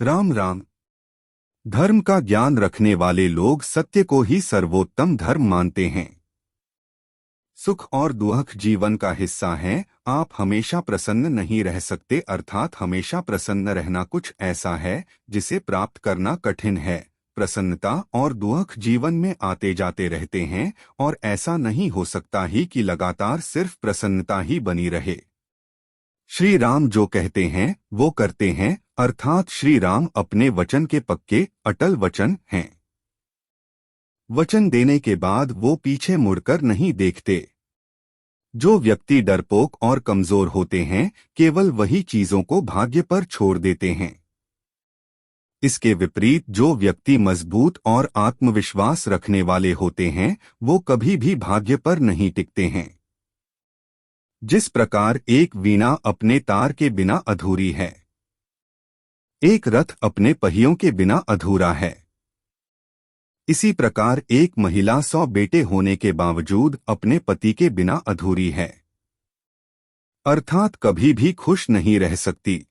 राम राम। धर्म का ज्ञान रखने वाले लोग सत्य को ही सर्वोत्तम धर्म मानते हैं। सुख और दुख जीवन का हिस्सा हैं। आप हमेशा प्रसन्न नहीं रह सकते, अर्थात हमेशा प्रसन्न रहना कुछ ऐसा है जिसे प्राप्त करना कठिन है। प्रसन्नता और दुख जीवन में आते जाते रहते हैं और ऐसा नहीं हो सकता ही कि लगातार सिर्फ प्रसन्नता ही बनी रहे। श्री राम जो कहते हैं वो करते हैं, अर्थात श्री राम अपने वचन के पक्के अटल वचन हैं। वचन देने के बाद वो पीछे मुड़कर नहीं देखते। जो व्यक्ति डरपोक और कमजोर होते हैं, केवल वही चीजों को भाग्य पर छोड़ देते हैं। इसके विपरीत जो व्यक्ति मजबूत और आत्मविश्वास रखने वाले होते हैं, वो कभी भी भाग्य पर नहीं टिकते हैं। जिस प्रकार एक वीणा अपने तार के बिना अधूरी है, एक रथ अपने पहियों के बिना अधूरा है, इसी प्रकार एक महिला 100 बेटे होने के बावजूद अपने पति के बिना अधूरी है, अर्थात कभी भी खुश नहीं रह सकती।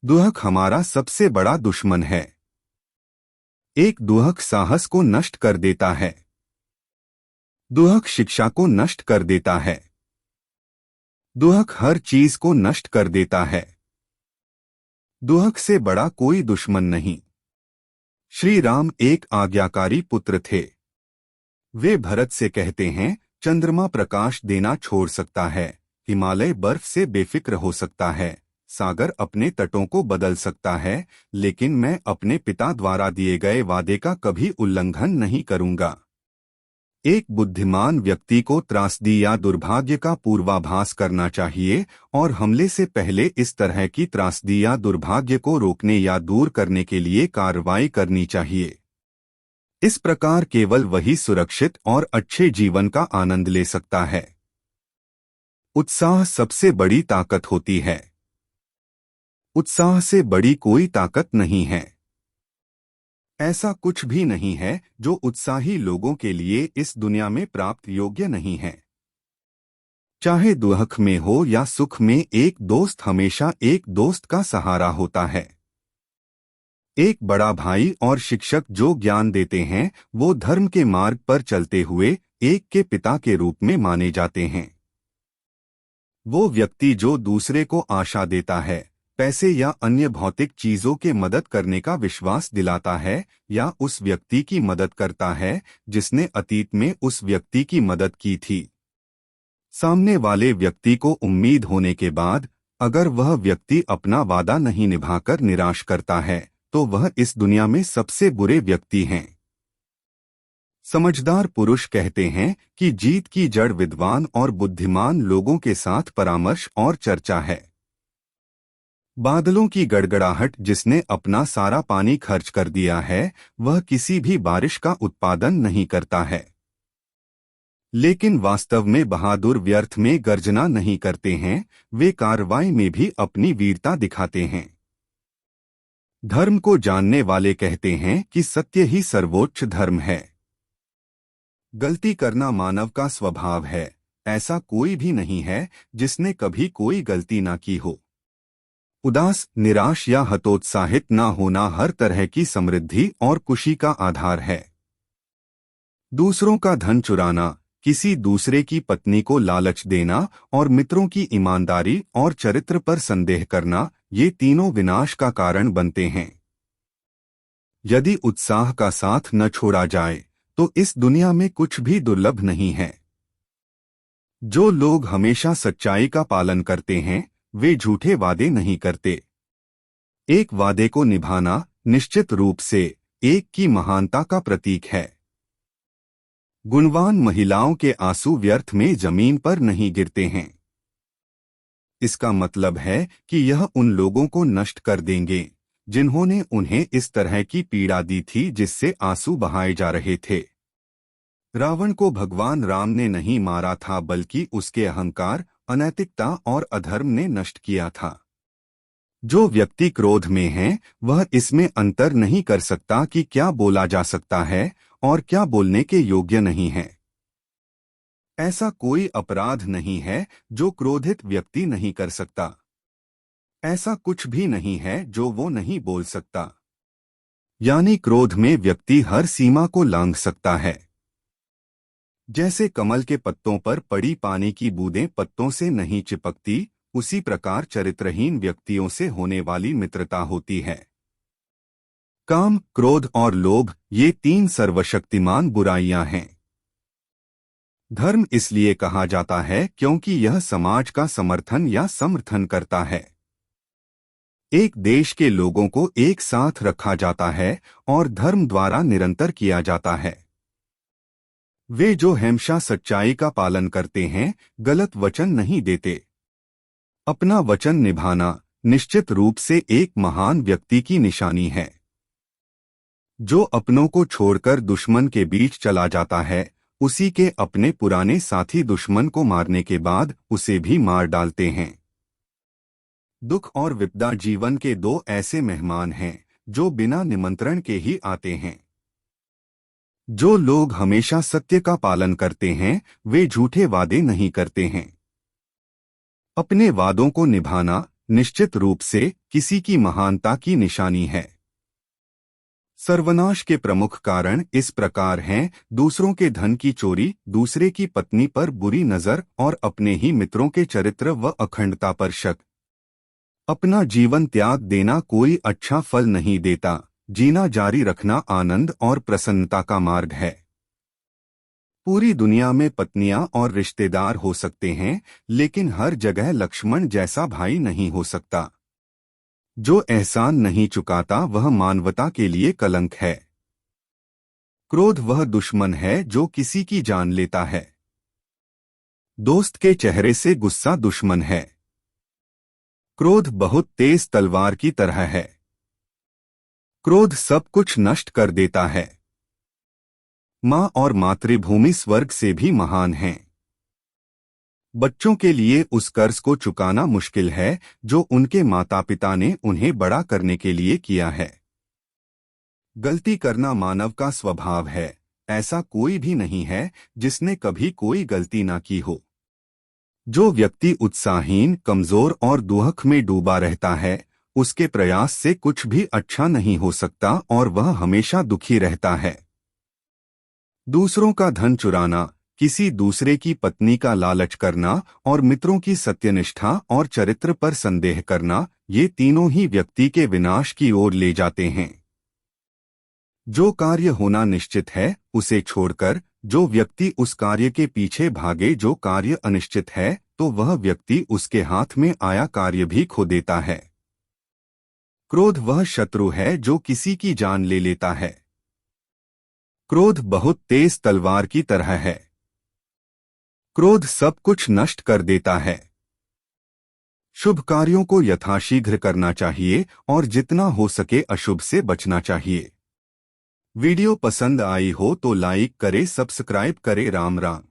दुहक हमारा सबसे बड़ा दुश्मन है। एक दुहक साहस को नष्ट कर देता है। दुहक शिक्षा को नष्ट कर देता है। दुहक हर चीज को नष्ट कर देता है। दुहक से बड़ा कोई दुश्मन नहीं। श्री राम एक आज्ञाकारी पुत्र थे। वे भरत से कहते हैं, चंद्रमा प्रकाश देना छोड़ सकता है, हिमालय बर्फ से बेफिक्र हो सकता है, सागर अपने तटों को बदल सकता है, लेकिन मैं अपने पिता द्वारा दिए गए वादे का कभी उल्लंघन नहीं करूंगा। एक बुद्धिमान व्यक्ति को त्रासदी या दुर्भाग्य का पूर्वाभास करना चाहिए और हमले से पहले इस तरह की त्रासदी या दुर्भाग्य को रोकने या दूर करने के लिए कार्रवाई करनी चाहिए। इस प्रकार केवल वही सुरक्षित और अच्छे जीवन का आनंद ले सकता है। उत्साह सबसे बड़ी ताकत होती है। उत्साह से बड़ी कोई ताकत नहीं है। ऐसा कुछ भी नहीं है जो उत्साही लोगों के लिए इस दुनिया में प्राप्त योग्य नहीं है। चाहे दुख में हो या सुख में, एक दोस्त हमेशा एक दोस्त का सहारा होता है। एक बड़ा भाई और शिक्षक जो ज्ञान देते हैं, वो धर्म के मार्ग पर चलते हुए एक के पिता के रूप में माने जाते हैं। वो व्यक्ति जो दूसरे को आशा देता है, पैसे या अन्य भौतिक चीजों के मदद करने का विश्वास दिलाता है, या उस व्यक्ति की मदद करता है जिसने अतीत में उस व्यक्ति की मदद की थी। सामने वाले व्यक्ति को उम्मीद होने के बाद अगर वह व्यक्ति अपना वादा नहीं निभाकर निराश करता है, तो वह इस दुनिया में सबसे बुरे व्यक्ति हैं। समझदार पुरुष कहते हैं कि जीत की जड़ विद्वान और बुद्धिमान लोगों के साथ परामर्श और चर्चा है। बादलों की गड़गड़ाहट जिसने अपना सारा पानी खर्च कर दिया है, वह किसी भी बारिश का उत्पादन नहीं करता है। लेकिन वास्तव में बहादुर व्यर्थ में गर्जना नहीं करते हैं, वे कार्रवाई में भी अपनी वीरता दिखाते हैं। धर्म को जानने वाले कहते हैं कि सत्य ही सर्वोच्च धर्म है। गलती करना मानव का स्वभाव है। ऐसा कोई भी नहीं है जिसने कभी कोई गलती ना की हो। उदास, निराश या हतोत्साहित ना होना हर तरह की समृद्धि और खुशी का आधार है। दूसरों का धन चुराना, किसी दूसरे की पत्नी को लालच देना और मित्रों की ईमानदारी और चरित्र पर संदेह करना, ये तीनों विनाश का कारण बनते हैं। यदि उत्साह का साथ न छोड़ा जाए तो इस दुनिया में कुछ भी दुर्लभ नहीं है। जो लोग हमेशा सच्चाई का पालन करते हैं, वे झूठे वादे नहीं करते। एक वादे को निभाना निश्चित रूप से एक की महानता का प्रतीक है। गुणवान महिलाओं के आंसू व्यर्थ में जमीन पर नहीं गिरते हैं। इसका मतलब है कि यह उन लोगों को नष्ट कर देंगे जिन्होंने उन्हें इस तरह की पीड़ा दी थी जिससे आंसू बहाए जा रहे थे। रावण को भगवान राम ने नहीं मारा था, बल्कि उसके अहंकार, अनैतिकता और अधर्म ने नष्ट किया था। जो व्यक्ति क्रोध में है, वह इसमें अंतर नहीं कर सकता कि क्या बोला जा सकता है और क्या बोलने के योग्य नहीं है। ऐसा कोई अपराध नहीं है जो क्रोधित व्यक्ति नहीं कर सकता। ऐसा कुछ भी नहीं है जो वो नहीं बोल सकता। यानी क्रोध में व्यक्ति हर सीमा को लांघ सकता है। जैसे कमल के पत्तों पर पड़ी पानी की बूंदें पत्तों से नहीं चिपकती, उसी प्रकार चरित्रहीन व्यक्तियों से होने वाली मित्रता होती है। काम, क्रोध और लोभ ये तीन सर्वशक्तिमान बुराइयां हैं। धर्म इसलिए कहा जाता है क्योंकि यह समाज का समर्थन या समर्थन करता है। एक देश के लोगों को एक साथ रखा जाता है और धर्म द्वारा निरंतर किया जाता है। वे जो हमेशा सच्चाई का पालन करते हैं, गलत वचन नहीं देते। अपना वचन निभाना निश्चित रूप से एक महान व्यक्ति की निशानी है। जो अपनों को छोड़कर दुश्मन के बीच चला जाता है, उसी के अपने पुराने साथी दुश्मन को मारने के बाद उसे भी मार डालते हैं। दुख और विपदा जीवन के दो ऐसे मेहमान हैं जो बिना निमंत्रण के ही आते हैं। जो लोग हमेशा सत्य का पालन करते हैं, वे झूठे वादे नहीं करते हैं। अपने वादों को निभाना निश्चित रूप से किसी की महानता की निशानी है। सर्वनाश के प्रमुख कारण इस प्रकार हैं: दूसरों के धन की चोरी, दूसरे की पत्नी पर बुरी नजर और अपने ही मित्रों के चरित्र व अखंडता पर शक। अपना जीवन त्याग देना कोई अच्छा फल नहीं देता। जीना जारी रखना आनंद और प्रसन्नता का मार्ग है। पूरी दुनिया में पत्नियां और रिश्तेदार हो सकते हैं, लेकिन हर जगह लक्ष्मण जैसा भाई नहीं हो सकता। जो एहसान नहीं चुकाता वह मानवता के लिए कलंक है। क्रोध वह दुश्मन है जो किसी की जान लेता है। दोस्त के चेहरे से गुस्सा दुश्मन है। क्रोध बहुत तेज तलवार की तरह है। क्रोध सब कुछ नष्ट कर देता है। माँ और मातृभूमि स्वर्ग से भी महान हैं। बच्चों के लिए उस कर्ज को चुकाना मुश्किल है जो उनके माता पिता ने उन्हें बड़ा करने के लिए किया है। गलती करना मानव का स्वभाव है। ऐसा कोई भी नहीं है जिसने कभी कोई गलती ना की हो। जो व्यक्ति उत्साहहीन, कमजोर और दुख में डूबा रहता है, उसके प्रयास से कुछ भी अच्छा नहीं हो सकता और वह हमेशा दुखी रहता है। दूसरों का धन चुराना, किसी दूसरे की पत्नी का लालच करना और मित्रों की सत्यनिष्ठा और चरित्र पर संदेह करना, ये तीनों ही व्यक्ति के विनाश की ओर ले जाते हैं। जो कार्य होना निश्चित है, उसे छोड़कर जो व्यक्ति उस कार्य के पीछे भागे जो कार्य अनिश्चित है, तो वह व्यक्ति उसके हाथ में आया कार्य भी खो देता है। क्रोध वह शत्रु है जो किसी की जान ले लेता है। क्रोध बहुत तेज तलवार की तरह है। क्रोध सब कुछ नष्ट कर देता है। शुभ कार्यों को यथाशीघ्र करना चाहिए और जितना हो सके अशुभ से बचना चाहिए। वीडियो पसंद आई हो तो लाइक करे, सब्सक्राइब करे। राम राम।